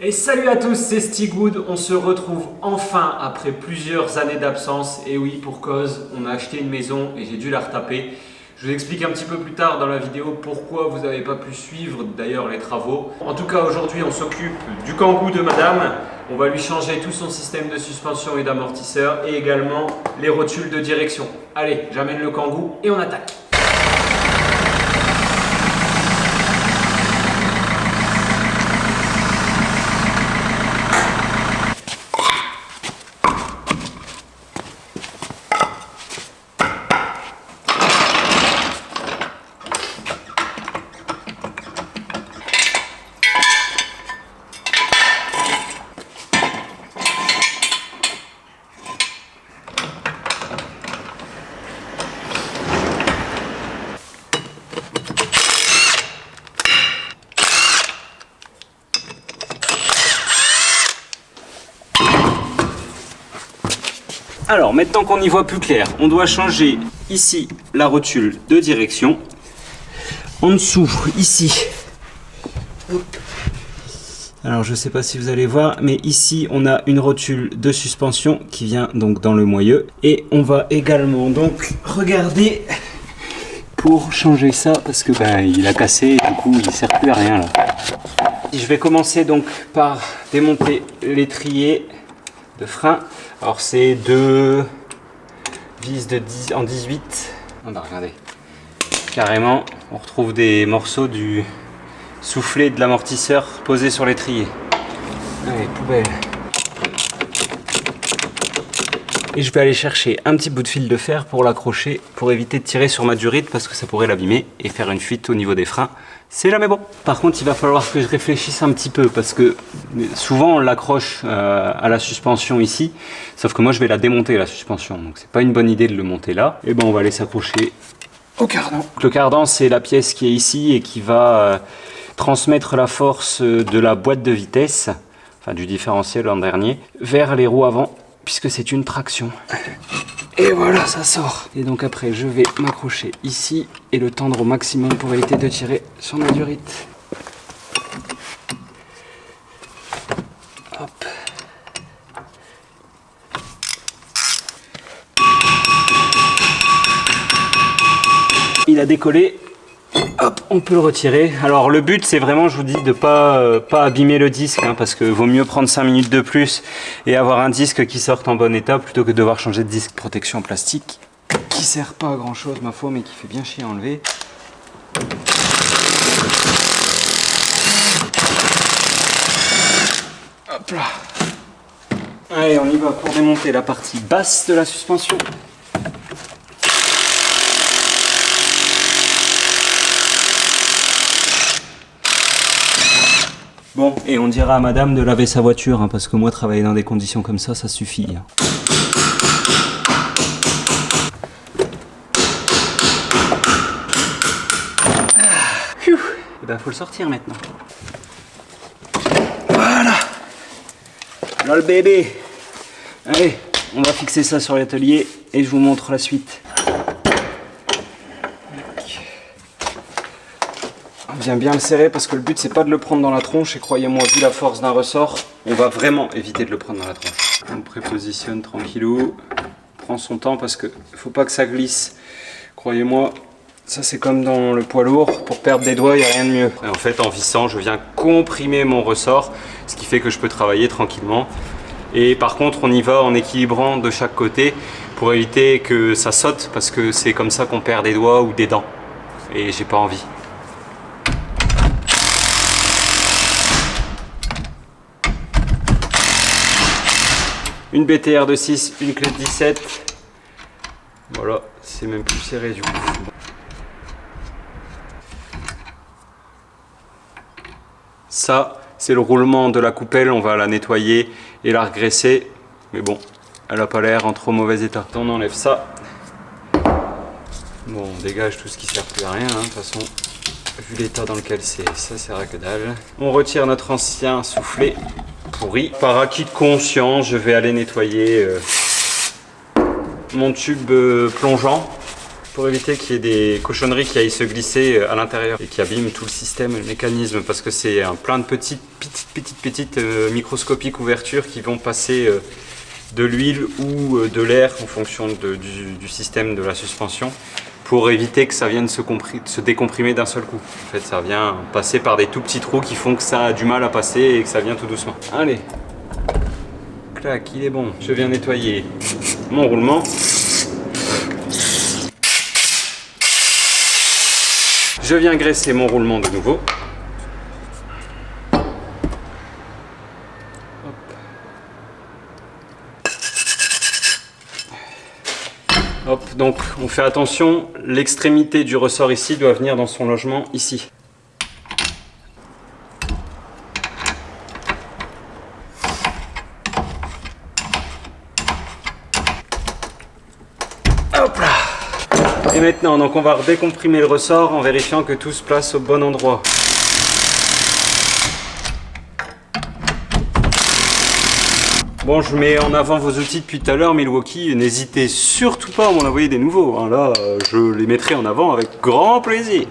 Et salut à tous, c'est Stigwood. On se retrouve enfin après plusieurs années d'absence. Et oui, pour cause, on a acheté une maison et j'ai dû la retaper. Je vous explique un petit peu plus tard dans la vidéo pourquoi vous n'avez pas pu suivre d'ailleurs les travaux. En tout cas, aujourd'hui, on s'occupe du Kangoo de madame. On va lui changer tout son système de suspension et d'amortisseur et également les rotules de direction. Allez, j'amène le Kangoo et on attaque. Alors maintenant qu'on y voit plus clair, on doit changer ici la rotule de direction. En dessous, ici. Hop. Alors je ne sais pas si vous allez voir, mais ici on a une rotule de suspension qui vient donc dans le moyeu. Et on va également donc regarder pour changer ça parce que il a cassé et du coup il ne sert plus à rien là. Je vais commencer donc par démonter l'étrier de frein. Alors c'est deux vis de 10 en 18. Regardez. Carrément, on retrouve des morceaux du soufflet de l'amortisseur posé sur l'étrier. Allez, poubelle. Et je vais aller chercher un petit bout de fil de fer pour l'accrocher, pour éviter de tirer sur ma durite parce que ça pourrait l'abîmer et faire une fuite au niveau des freins. C'est jamais bon. Par contre, il va falloir que je réfléchisse un petit peu parce que souvent on l'accroche à la suspension ici, sauf que moi je vais la démonter la suspension, donc c'est pas une bonne idée de le monter là. Et ben on va aller s'accrocher au cardan. Le cardan, c'est la pièce qui est ici et qui va transmettre la force de la boîte de vitesse, enfin du différentiel en dernier, vers les roues avant, puisque c'est une traction. Et voilà, ça sort. Et donc après, je vais m'accrocher ici et le tendre au maximum pour éviter de tirer sur ma durite. Hop. Il a décollé. Hop, on peut le retirer. Alors le but c'est vraiment, je vous dis, de pas abîmer le disque parce que vaut mieux prendre 5 minutes de plus et avoir un disque qui sorte en bon état plutôt que de devoir changer de disque. Protection en plastique qui sert pas à grand chose ma foi mais qui fait bien chier à enlever. Hop là. Allez, on y va pour démonter la partie basse de la suspension. Bon, et on dira à madame de laver sa voiture, parce que moi, travailler dans des conditions comme ça suffit. Et ben, faut le sortir maintenant. Voilà. Là, le bébé. Allez, on va fixer ça sur l'atelier et je vous montre la suite. On vient bien le serrer parce que le but c'est pas de le prendre dans la tronche et croyez-moi, vu la force d'un ressort, on va vraiment éviter de le prendre dans la tronche. On prépositionne tranquillou, on prend son temps parce que faut pas que ça glisse. Croyez-moi, ça c'est comme dans le poids lourd, pour perdre des doigts il n'y a rien de mieux. Et en fait en vissant je viens comprimer mon ressort, ce qui fait que je peux travailler tranquillement. Et par contre on y va en équilibrant de chaque côté pour éviter que ça saute parce que c'est comme ça qu'on perd des doigts ou des dents. Et j'ai pas envie. Une BTR de 6, une clé de 17. Voilà, c'est même plus serré du coup. Ça, c'est le roulement de la coupelle. On va la nettoyer et la regraisser. Mais bon, elle n'a pas l'air en trop mauvais état. On enlève ça. Bon, on dégage tout ce qui ne sert plus à rien. De toute façon, vu l'état dans lequel c'est, ça sert à que dalle. On retire notre ancien soufflet pourri. Par acquis de conscience, je vais aller nettoyer mon tube plongeant pour éviter qu'il y ait des cochonneries qui aillent se glisser à l'intérieur et qui abîment tout le système, le mécanisme, parce que c'est plein de petites microscopiques ouvertures qui vont passer de l'huile ou de l'air en fonction du système de la suspension, pour éviter que ça vienne se décomprimer d'un seul coup. En fait, ça vient passer par des tout petits trous qui font que ça a du mal à passer et que ça vient tout doucement. Allez, clac, il est bon. Je viens nettoyer mon roulement. Je viens graisser mon roulement de nouveau. Hop, donc on fait attention, l'extrémité du ressort ici doit venir dans son logement ici. Hop là! Et maintenant, donc on va redécomprimer le ressort en vérifiant que tout se place au bon endroit. Bon, je mets en avant vos outils depuis tout à l'heure, Milwaukee. N'hésitez surtout pas à m'en envoyer des nouveaux. Hein. Là, je les mettrai en avant avec grand plaisir.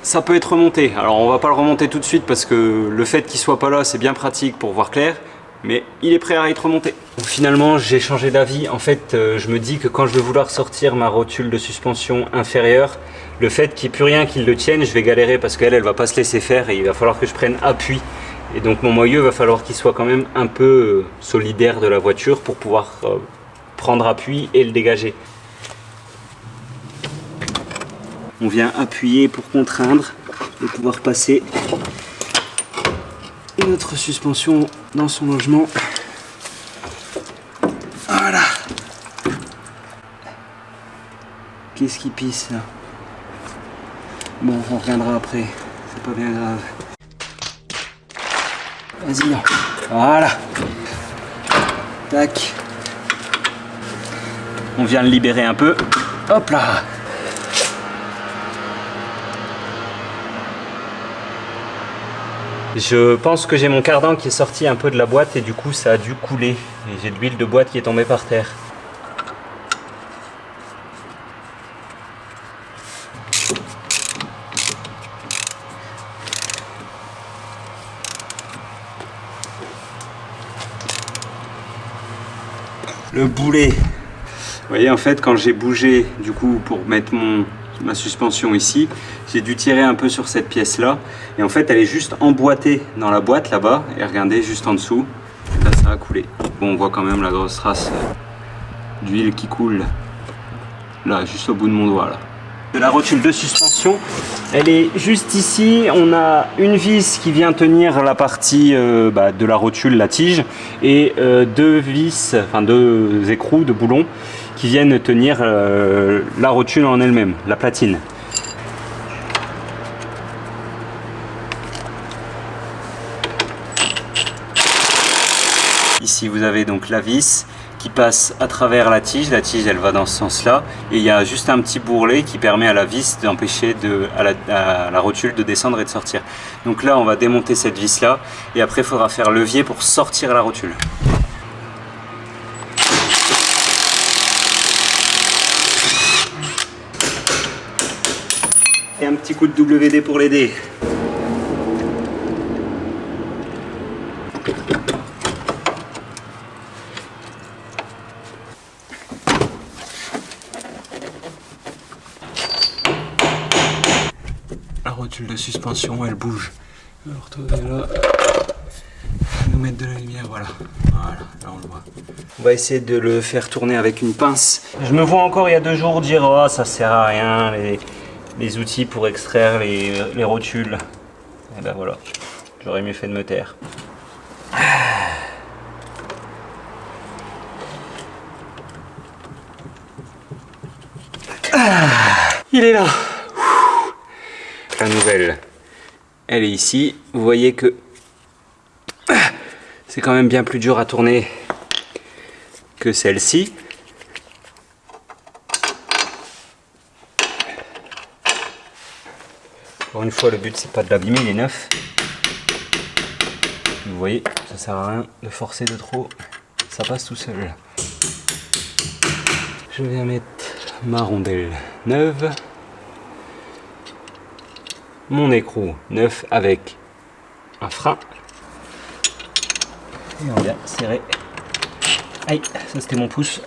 Ça peut être remonté. Alors, on va pas le remonter tout de suite parce que le fait qu'il soit pas là, c'est bien pratique pour voir clair. Mais il est prêt à être remonté. Donc, finalement, j'ai changé d'avis. En fait, je me dis que quand je vais vouloir sortir ma rotule de suspension inférieure, le fait qu'il n'y ait plus rien qui le tienne, je vais galérer parce qu'elle, elle va pas se laisser faire et il va falloir que je prenne appui. Et donc mon moyeu va falloir qu'il soit quand même un peu solidaire de la voiture pour pouvoir prendre appui et le dégager. On vient appuyer pour contraindre et pouvoir passer notre suspension dans son logement. Voilà. Qu'est-ce qui pisse là? Bon, on reviendra après, c'est pas bien grave. Vas-y, non. Voilà. Tac. On vient le libérer un peu. Hop là. Je pense que j'ai mon cardan qui est sorti un peu de la boîte et du coup ça a dû couler. Et j'ai de l'huile de boîte qui est tombée par terre. Le boulet. Vous voyez, en fait, quand j'ai bougé du coup pour mettre ma suspension ici, j'ai dû tirer un peu sur cette pièce là et en fait elle est juste emboîtée dans la boîte là-bas et regardez juste en dessous, et là ça a coulé. Bon, on voit quand même la grosse trace d'huile qui coule là juste au bout de mon doigt là. De la rotule de suspension, elle est juste ici. On a une vis qui vient tenir la partie de la rotule, la tige, et deux vis, enfin deux écrous de boulons qui viennent tenir la rotule en elle-même, la platine. Ici vous avez donc la vis qui passe à travers la tige elle va dans ce sens là et il y a juste un petit bourrelet qui permet à la vis d'empêcher à la rotule de descendre et de sortir. Donc là on va démonter cette vis là et après il faudra faire levier pour sortir la rotule. Et un petit coup de WD pour l'aider. La rotule de suspension, elle bouge. Alors toi, là, nous mettre de la lumière, voilà. Voilà, là on le voit. On va essayer de le faire tourner avec une pince. Je me vois encore il y a 2 jours dire oh ça sert à rien les outils pour extraire les rotules. Et ben voilà, j'aurais mieux fait de me taire. Il est là. La nouvelle, elle est ici. Vous voyez que c'est quand même bien plus dur à tourner que celle-ci. Encore une fois, le but c'est pas de l'abîmer, il est neuf. Vous vous voyez, ça sert à rien de forcer de trop, ça passe tout seul. Je viens mettre ma rondelle neuve, mon écrou neuf avec un frein, et on vient serrer. Aïe, ça c'était mon pouce.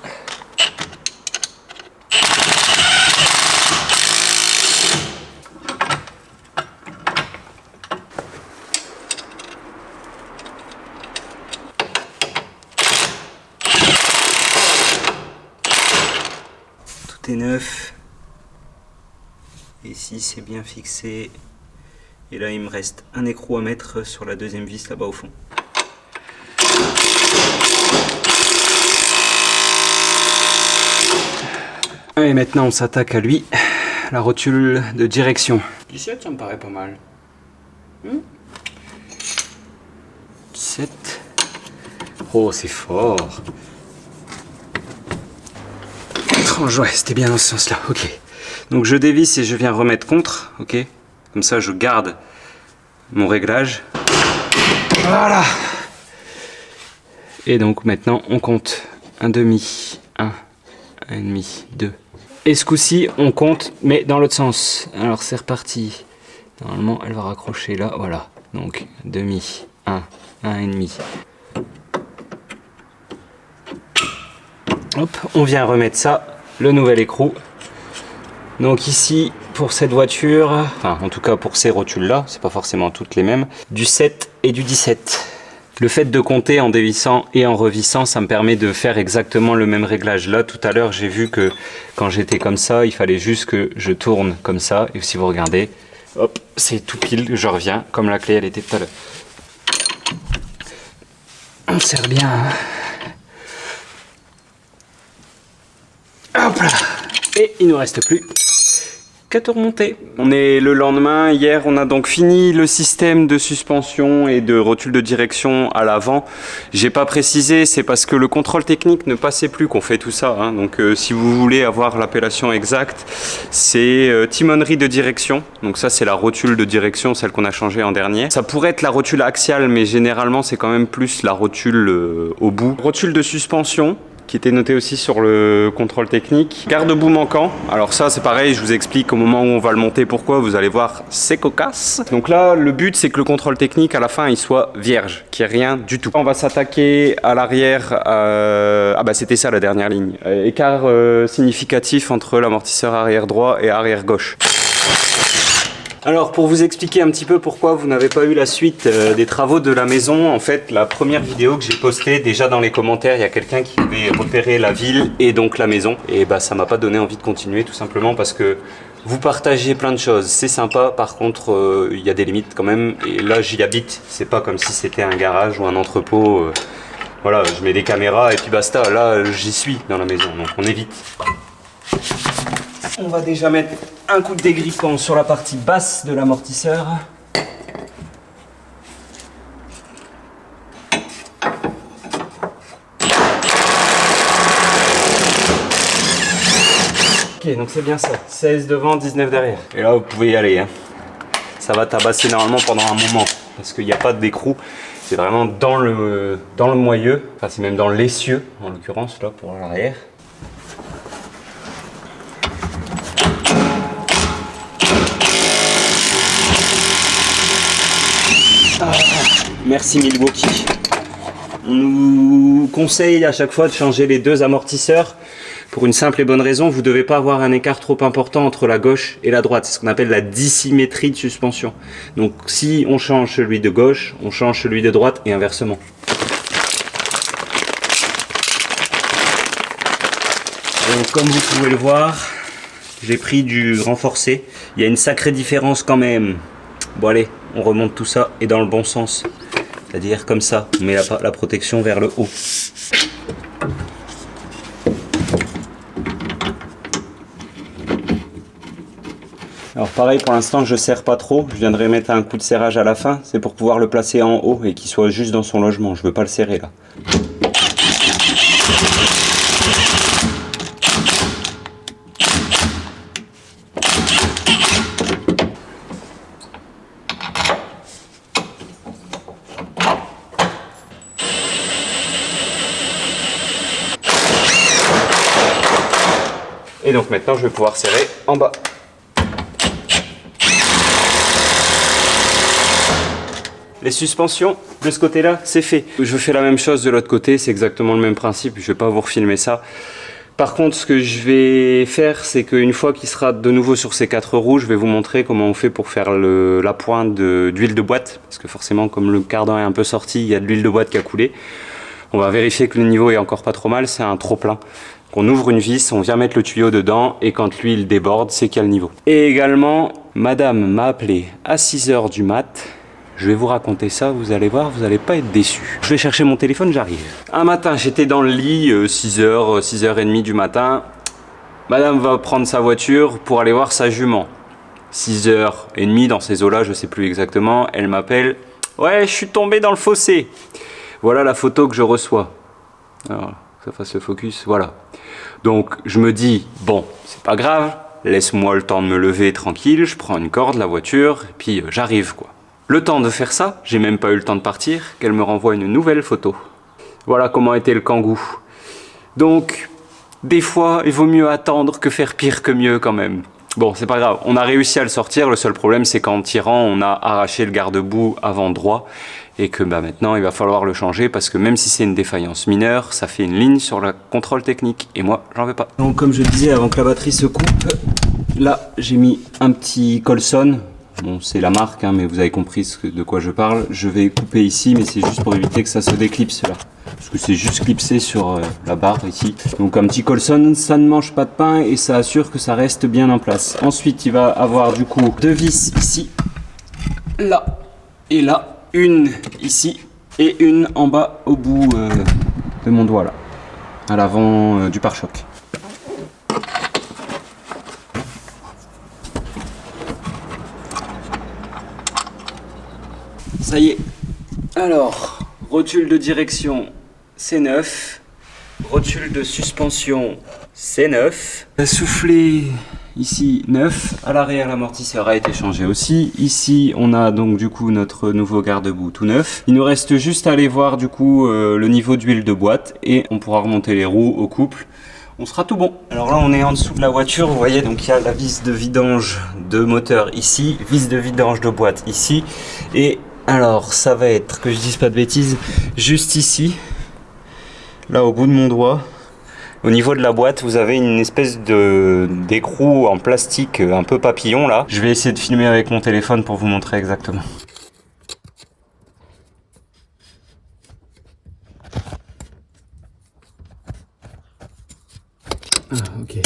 Tout est neuf. Ici c'est bien fixé. Et là il me reste un écrou à mettre sur la deuxième vis là-bas au fond. Et maintenant on s'attaque à lui, la rotule de direction. 17, ça me paraît pas mal. 17. Oh, c'est fort. Ouais, c'était bien dans ce sens-là, ok. Donc je dévisse et je viens remettre contre, ok. Comme ça je garde mon réglage. Voilà. Et donc maintenant on compte un demi, un et demi, 2. Et ce coup-ci on compte mais dans l'autre sens. Alors c'est reparti. Normalement elle va raccrocher là, voilà. Donc demi, un et demi. Hop, on vient remettre ça, le nouvel écrou. Donc ici pour cette voiture, enfin en tout cas pour ces rotules là, c'est pas forcément toutes les mêmes, du 7 et du 17. Le fait de compter en dévissant et en revissant, ça me permet de faire exactement le même réglage. Là, tout à l'heure, j'ai vu que quand j'étais comme ça, il fallait juste que je tourne comme ça. Et si vous regardez, hop, c'est tout pile, je reviens comme la clé, elle était tout à l'heure. On serre bien. Hop là. Et il ne nous reste plus qu'à tout remonter. On est le lendemain, hier on a donc fini le système de suspension et de rotule de direction à l'avant. J'ai pas précisé, c'est parce que le contrôle technique ne passait plus qu'on fait tout ça, hein. Donc si vous voulez avoir l'appellation exacte, c'est timonerie de direction. Donc ça c'est la rotule de direction, celle qu'on a changée en dernier. Ça pourrait être la rotule axiale, mais généralement c'est quand même plus la rotule au bout. Rotule de suspension, qui était noté aussi sur le contrôle technique. Garde-boue manquant, alors ça c'est pareil, je vous explique au moment où on va le monter pourquoi, vous allez voir, c'est cocasse. Donc là, le but c'est que le contrôle technique à la fin il soit vierge, qu'il n'y ait rien du tout. On va s'attaquer à l'arrière, ah bah c'était ça la dernière ligne, écart significatif entre l'amortisseur arrière droit et arrière gauche. Alors pour vous expliquer un petit peu pourquoi vous n'avez pas eu la suite des travaux de la maison, en fait la première vidéo que j'ai postée, déjà dans les commentaires il y a quelqu'un qui avait repéré la ville et donc la maison, et bah ça m'a pas donné envie de continuer tout simplement parce que vous partagez plein de choses, c'est sympa, par contre il y a des limites quand même, et là j'y habite, c'est pas comme si c'était un garage ou un entrepôt, voilà, je mets des caméras et puis basta, là j'y suis dans la maison, donc on évite. On va déjà mettre un coup de dégrippant sur la partie basse de l'amortisseur. Ok, donc c'est bien ça. 16 devant, 19 derrière. Et là, vous pouvez y aller, hein. Ça va tabasser normalement pendant un moment, parce qu'il n'y a pas d'écrou. C'est vraiment dans le moyeu, enfin c'est même dans l'essieu, en l'occurrence, là, pour l'arrière. Merci Milwaukee. On nous conseille à chaque fois de changer les deux amortisseurs pour une simple et bonne raison, vous ne devez pas avoir un écart trop important entre la gauche et la droite. C'est ce qu'on appelle la dissymétrie de suspension. Donc si on change celui de gauche, on change celui de droite et inversement. Donc comme vous pouvez le voir, j'ai pris du renforcé. Il y a une sacrée différence quand même. Bon allez, on remonte tout ça et dans le bon sens. C'est-à-dire comme ça, on met la protection vers le haut. Alors pareil, pour l'instant je serre pas trop, je viendrai mettre un coup de serrage à la fin, c'est pour pouvoir le placer en haut et qu'il soit juste dans son logement, je veux pas le serrer là. Et donc maintenant, je vais pouvoir serrer en bas. Les suspensions, de ce côté-là, c'est fait. Je fais la même chose de l'autre côté, c'est exactement le même principe, je ne vais pas vous refilmer ça. Par contre, ce que je vais faire, c'est qu'une fois qu'il sera de nouveau sur ces 4 roues, je vais vous montrer comment on fait pour faire la pointe d'huile de boîte. Parce que forcément, comme le cardan est un peu sorti, il y a de l'huile de boîte qui a coulé. On va vérifier que le niveau est encore pas trop mal, c'est un trop plein. On ouvre une vis, on vient mettre le tuyau dedans et quand l'huile déborde, c'est qu'il y a le niveau. Et également, madame m'a appelé à 6 h du mat'. Je vais vous raconter ça, vous allez voir, vous n'allez pas être déçus. Je vais chercher mon téléphone, j'arrive. Un matin, j'étais dans le lit, 6h, 6h30 du matin. Madame va prendre sa voiture pour aller voir sa jument. 6h30 dans ces eaux-là, je sais plus exactement. Elle m'appelle. Ouais, je suis tombé dans le fossé. Voilà la photo que je reçois. Alors, que ça fasse le focus, voilà. Donc, je me dis, bon, c'est pas grave. Laisse-moi le temps de me lever tranquille. Je prends une corde, la voiture, et puis j'arrive, quoi. Le temps de faire ça, j'ai même pas eu le temps de partir, qu'elle me renvoie une nouvelle photo. Voilà comment était le kangou. Donc, des fois, il vaut mieux attendre que faire pire que mieux quand même. Bon, c'est pas grave, on a réussi à le sortir, le seul problème c'est qu'en tirant, on a arraché le garde-boue avant droit et que maintenant, il va falloir le changer parce que même si c'est une défaillance mineure, ça fait une ligne sur le contrôle technique et moi, j'en veux pas. Donc, comme je disais, avant que la batterie se coupe, là, j'ai mis un petit Colson. Bon, c'est la marque, hein, mais vous avez compris de quoi je parle. Je vais couper ici, mais c'est juste pour éviter que ça se déclipse là. Parce que c'est juste clipsé sur la barre ici. Donc un petit Colson, ça ne mange pas de pain et ça assure que ça reste bien en place. Ensuite, il va avoir du coup 2 vis ici, là et là. Une ici et une en bas au bout de mon doigt là. À l'avant du pare-choc. Ça y est. Alors, rotule de direction, c'est neuf. Rotule de suspension, c'est neuf. Soufflet, ici, neuf. À l'arrière, l'amortisseur a été changé aussi. Ici, on a donc du coup notre nouveau garde-boue tout neuf. Il nous reste juste à aller voir du coup le niveau d'huile de boîte et on pourra remonter les roues au couple. On sera tout bon. Alors là, on est en dessous de la voiture. Vous voyez, donc il y a la vis de vidange de moteur ici, vis de vidange de boîte ici et alors, ça va être, que je dise pas de bêtises, juste ici, là au bout de mon doigt, au niveau de la boîte, vous avez une espèce d'écrou en plastique un peu papillon là. Je vais essayer de filmer avec mon téléphone pour vous montrer exactement. Ah, ok.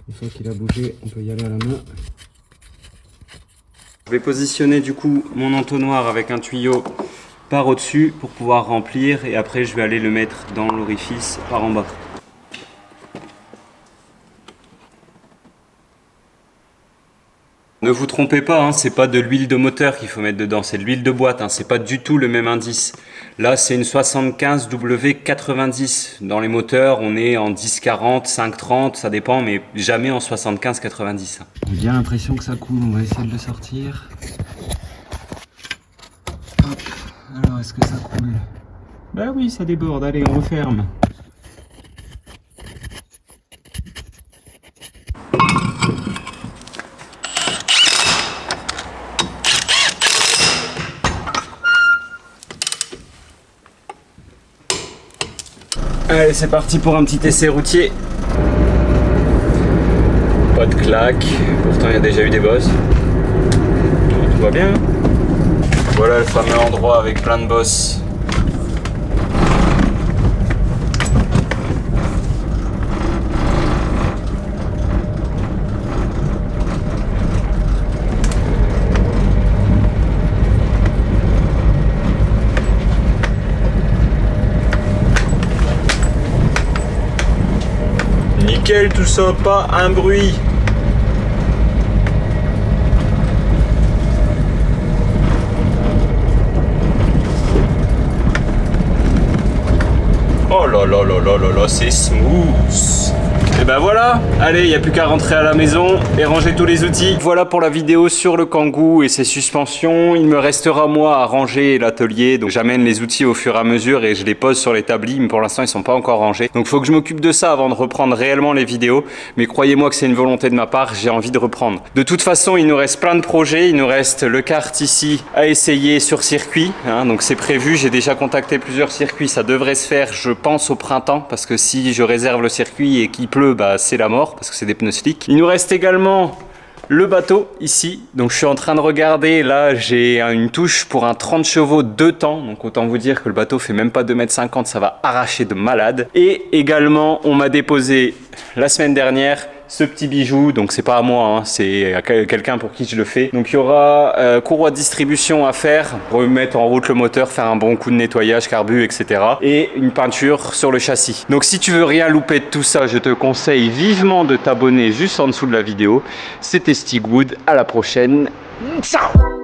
Une fois qu'il a bougé, on peut y aller à la main. Je vais positionner du coup mon entonnoir avec un tuyau par au-dessus pour pouvoir remplir et après je vais aller le mettre dans l'orifice par en bas. Ne vous trompez pas, hein, c'est pas de l'huile de moteur qu'il faut mettre dedans, c'est de l'huile de boîte, hein, c'est pas du tout le même indice. Là c'est une 75W90, dans les moteurs on est en 1040, 530, ça dépend, mais jamais en 75-90. J'ai bien l'impression que ça coule, on va essayer de le sortir. Hop, alors est-ce que ça coule? Bah oui, ça déborde, allez on referme. Allez, c'est parti pour un petit essai routier. Pas de claque, pourtant il y a déjà eu des bosses. Tout va bien. Voilà le fameux endroit avec plein de bosses. Nickel tout ça, pas un bruit. Oh là là là là là là, c'est smooth. Et bah voilà, allez, il n'y a plus qu'à rentrer à la maison et ranger tous les outils. Voilà pour la vidéo sur le Kangoo et ses suspensions. Il me restera moi à ranger l'atelier, donc j'amène les outils au fur et à mesure et je les pose sur l'établi, mais pour l'instant ils sont pas encore rangés. Donc il faut que je m'occupe de ça avant de reprendre réellement les vidéos, mais croyez-moi que c'est une volonté de ma part, j'ai envie de reprendre. De toute façon, il nous reste plein de projets, il nous reste le kart ici à essayer sur circuit, hein, donc c'est prévu, j'ai déjà contacté plusieurs circuits, ça devrait se faire je pense au printemps, parce que si je réserve le circuit et qu'il pleut, bah c'est la mort, parce que c'est des pneus slick. Il nous reste également le bateau ici, donc je suis en train de regarder, là j'ai une touche pour un 30 chevaux 2 temps, donc autant vous dire que le bateau fait même pas 2,50 m, ça va arracher de malade. Et également on m'a déposé la semaine dernière ce petit bijou, donc c'est pas à moi, hein, c'est à quelqu'un pour qui je le fais. Donc il y aura courroie de distribution à faire, remettre en route le moteur, faire un bon coup de nettoyage, carbu, etc. Et une peinture sur le châssis. Donc si tu veux rien louper de tout ça, je te conseille vivement de t'abonner juste en dessous de la vidéo. C'était Stigwood, à la prochaine. Ciao!